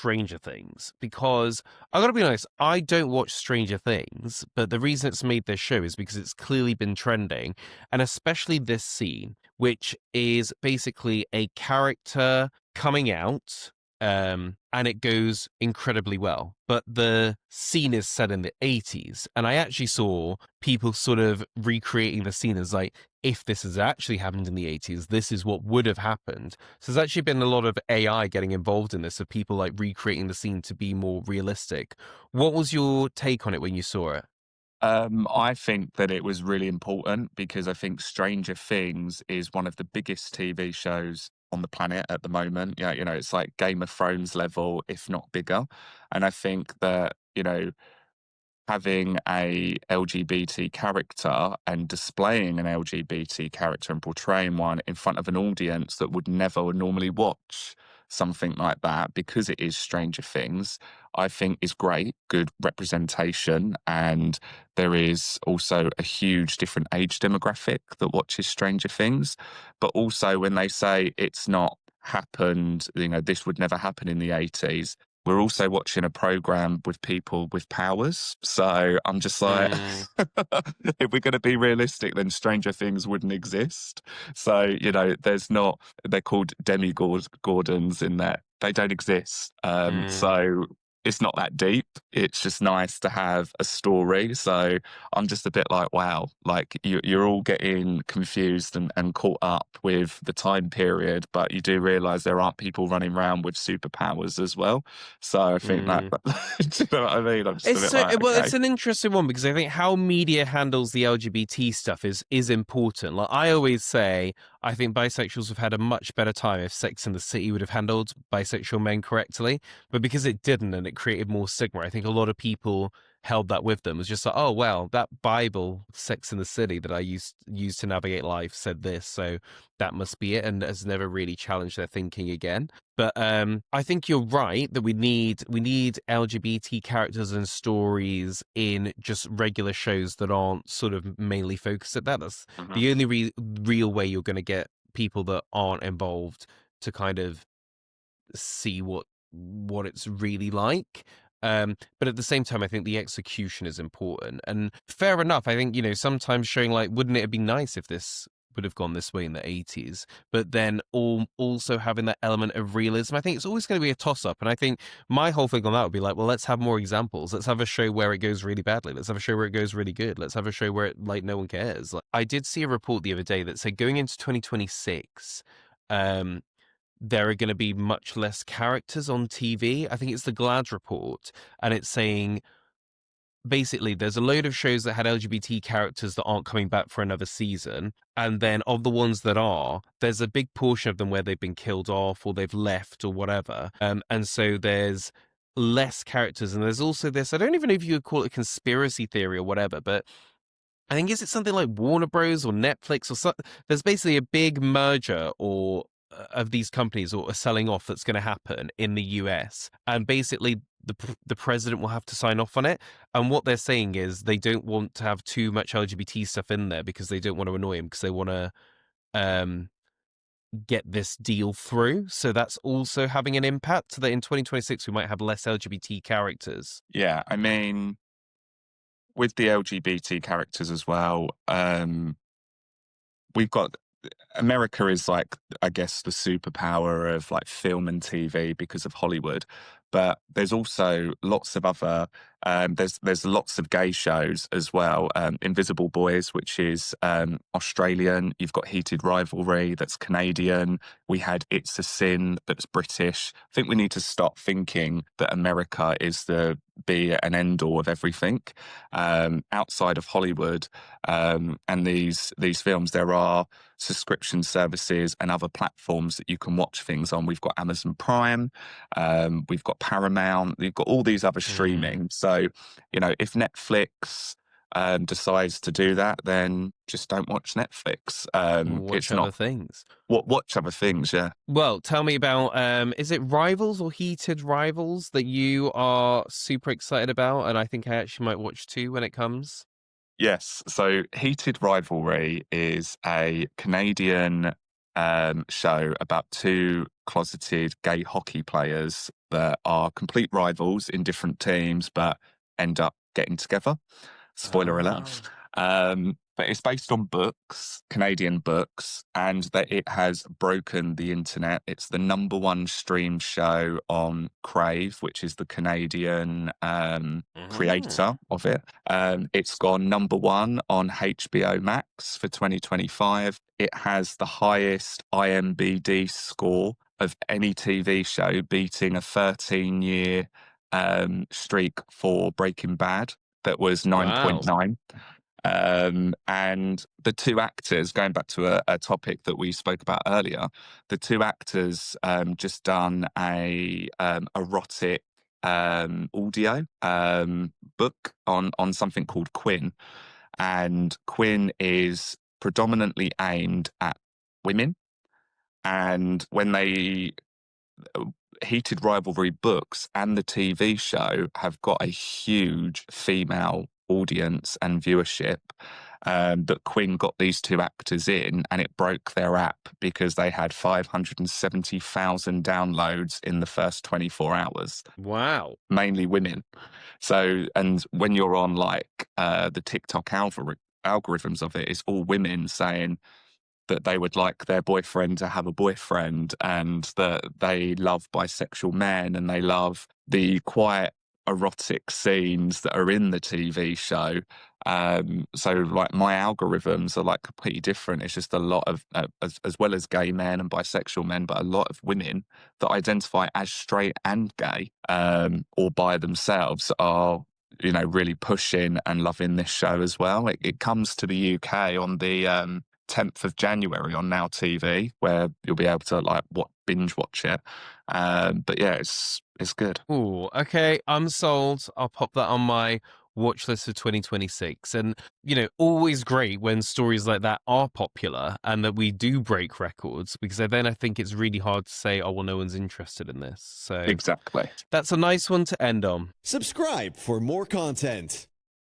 Stranger Things, because I gotta be honest, I don't watch Stranger Things, but the reason it's made this show is because it's clearly been trending, and especially this scene, which is basically a character coming out, and it goes incredibly well. But the scene is set in the 80s, and I actually saw people sort of recreating the scene as like, if this has actually happened in the 80s, this is what would have happened. So there's actually been a lot of AI getting involved in this, of people like recreating the scene to be more realistic. What was your take on it when you saw it? I think that it was really important because I think Stranger Things is one of the biggest TV shows on the planet at the moment. Yeah, it's like Game of Thrones level, if not bigger. And I think that, having a LGBT character and displaying an LGBT character and portraying one in front of an audience that would never normally watch something like that because it is Stranger Things, I think is great, good representation. And there is also a huge different age demographic that watches Stranger Things. But also when they say it's not happened, this would never happen in the 80s, we're also watching a program with people with powers. So I'm just like, Mm, if we're going to be realistic, then Stranger Things wouldn't exist. So, there's not, they're called Gordons in there. They don't exist. mm, So it's not that deep. It's just nice to have a story. So I'm just a bit like, wow, like you're all getting confused and caught up with the time period, but you do realize there aren't people running around with superpowers as well. So I think that, mm. do you know what I mean? I'm just a It's bit so like, well. okay. It's an interesting one because I think how media handles the LGBT stuff is important. Like I always say, I think bisexuals have had a much better time if Sex and the City would have handled bisexual men correctly. But because it didn't and it created more stigma, I think a lot of people held that with them. It was just like, oh well, that Bible, Sex and the City that I used to navigate life said this, so that must be it, and has never really challenged their thinking again. But I think you're right that we need LGBT characters and stories in just regular shows that aren't sort of mainly focused at that. That's Mhm. the only real way you're going to get people that aren't involved to kind of see what it's really like. But at the same time, I think the execution is important. And fair enough, I think, sometimes showing like, wouldn't it have been nice if this would have gone this way in the 80s? But then also having that element of realism, I think it's always going to be a toss up. And I think my whole thing on that would be like, well, let's have more examples. Let's have a show where it goes really badly. Let's have a show where it goes really good. Let's have a show where it, like, no one cares. Like, I did see a report the other day that said going into 2026, um, there are going to be much less characters on TV. I think it's the GLAD report, and it's saying basically there's a load of shows that had LGBT characters that aren't coming back for another season, and then of the ones that are, there's a big portion of them where they've been killed off or they've left or whatever. And so there's less characters, and there's also this. I don't even know if you would call it a conspiracy theory or whatever, but I think is it something like Warner Bros or Netflix or something? There's basically a big merger or of these companies or a selling off that's going to happen in the US, and basically the president will have to sign off on it. And what they're saying is they don't want to have too much LGBT stuff in there because they don't want to annoy him because they want to um, get this deal through. So that's also having an impact. So that in 2026 we might have less LGBT characters. Yeah. I mean, with the LGBT characters as well, we've got America is like, I guess, the superpower of like film and TV because of Hollywood. But there's also lots of other, there's lots of gay shows as well. Invisible Boys, which is Australian. You've got Heated Rivalry, that's Canadian. We had It's a Sin, that's British. I think we need to stop thinking that America is the be and end all of everything. Outside of Hollywood, and these films, there are subscription services and other platforms that you can watch things on. We've got Amazon Prime, we've got Paramount, we've got all these other Mm. streaming. So, if Netflix decides to do that, then just don't watch Netflix. Watch It's other not things. watch other things. Yeah. Well, tell me about is it Rivals or Heated Rivals that you are super excited about? And I think I actually might watch too when it comes. Yes. So Heated Rivalry is a Canadian show about two closeted gay hockey players that are complete rivals in different teams, but end up getting together. Spoiler alert. Oh. But it's based on books, Canadian books, and that it has broken the internet. It's the number one streamed show on Crave, which is the Canadian Mhm. creator of it. It's gone number one on HBO Max for 2025. It has the highest IMBD score of any TV show, beating a 13-year streak for Breaking Bad that was Wow. 9.9. And the two actors, going back to a topic that we spoke about earlier, the two actors just done a erotic audio book on something called Quinn, and Quinn is predominantly aimed at women. And when they Heated Rivalry books and the TV show have got a huge female audience and viewership. That Quinn got these two actors in, and it broke their app because they had 570,000 downloads in the first 24 hours, Wow. mainly women. So, and when you're on like the TikTok algorithms of it, it's all women saying that they would like their boyfriend to have a boyfriend, and that they love bisexual men, and they love the quiet erotic scenes that are in the TV show. So like my algorithms are like completely different. It's just a lot of as well as gay men and bisexual men, but a lot of women that identify as straight and gay, or by themselves, are really pushing and loving this show as well. It comes to the UK on the 10th of January on Now TV, where you'll be able to like binge watch it. But yeah, it's good. Ooh, okay, I'm sold. I'll pop that on my watch list for 2026. And, always great when stories like that are popular and that we do break records, because then I think it's really hard to say, oh, well, no one's interested in this. So Exactly. that's a nice one to end on. Subscribe for more content.